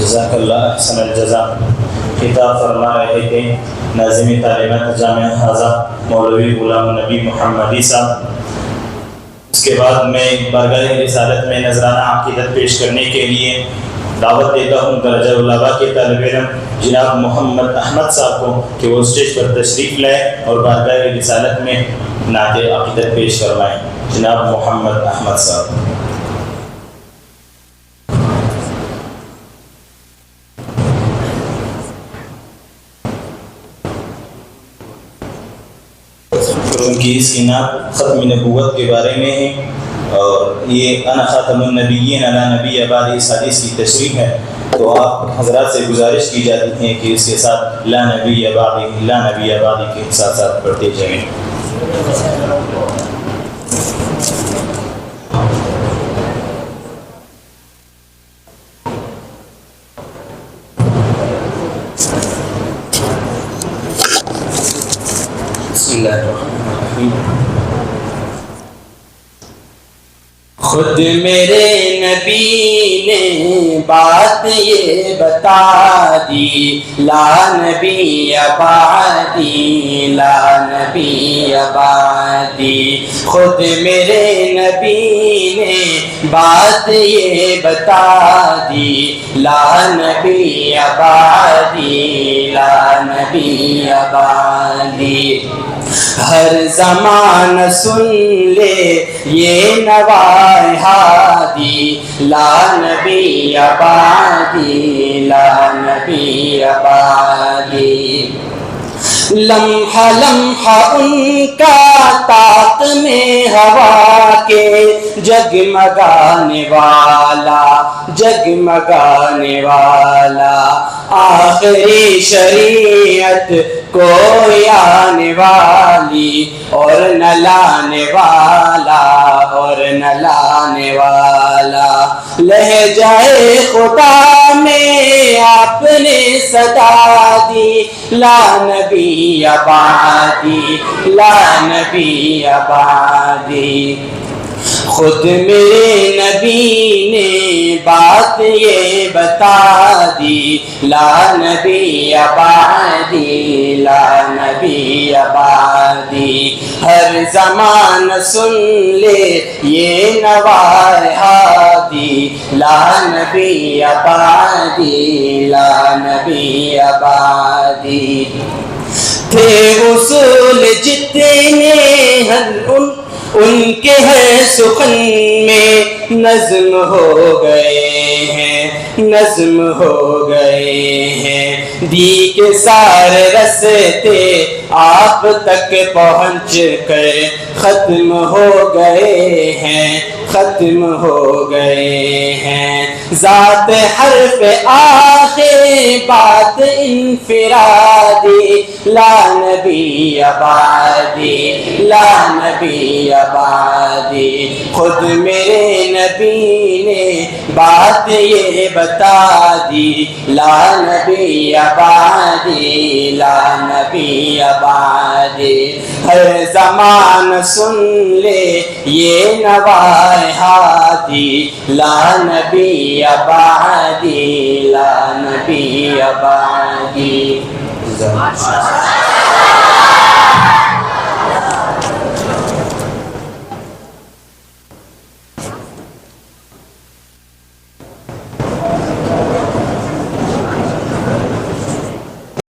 جزاک اللہ احسن الجزا. خطاب فرما رہے تھے ناظم تعلیمات جامعہ حاضہ مولوی غلام نبی محمدی صاحب. اس کے بعد میں بارگاہ رسالت میں نذرانہ عقیدت پیش کرنے کے لیے دعوت دیتا ہوں درجہ العلماء کے طالب علم جناب محمد احمد صاحب کو کہ وہ اسٹیج پر تشریف لائیں اور بارگاہ رسالت میں نعت عقیدت پیش کروائیں. جناب محمد احمد صاحب. ان کی اس نعت ختم نبوت کے بارے میں ہے اور یہ انا خاتم النبیین علی نبی بعد اس حدیث کی تشریح ہے. تو آپ حضرات سے گزارش کی جاتی ہے کہ اس کے ساتھ لا نبی بعدی لا نبی بعدی کے ساتھ ساتھ پڑھتے جائیں. بسم اللہ الرحمن الرحیم. خود میرے نبی نے بات یہ بتا دی لا نبی بعدی لا نبی بعدی. خود میرے نبی نے بات یہ بتا دی لا نبی بعدی لا نبی بعدی. ہر زمان سن لے یہ نوائے ہادی لا نبی بعدی لا نبی بعدی. لمحہ لمحہ ان کا طاق میں ہوا کے جگمگانے والا جگمگانے والا. آخری شریعت کوئی آنے والی اور نہ لانے والا اور نہ لانے والا. لہجۂ خدا میں آپ نے صدا دی لا نبی بعدی لا نبی بعدی. خود میرے نبی نے بات یہ بتا دی لا نبی بعدی لا نبی بعدی. ہر زمان سن لے یہ نوائے ہادی لا نبی بعدی لا نبی بعدی. تھے اصول جتنے ان کے ہیں سخن میں نظم ہو گئے ہیں نظم ہو گئے ہیں. دی کے سارے رستے آپ تک پہنچ کر ختم ہو گئے ہیں ختم ہو گئے ہیں. ذات حرف آخر بات انفرادی لا نبی بعدی لا نبی بعدی. خود میرے نبی نے بات یہ بتا دی لا نبی بعدی لا نبی بعدی. ہر زمان سن لے یہ نوائے ہادی لا نبی بعدی لا نبی بعدی.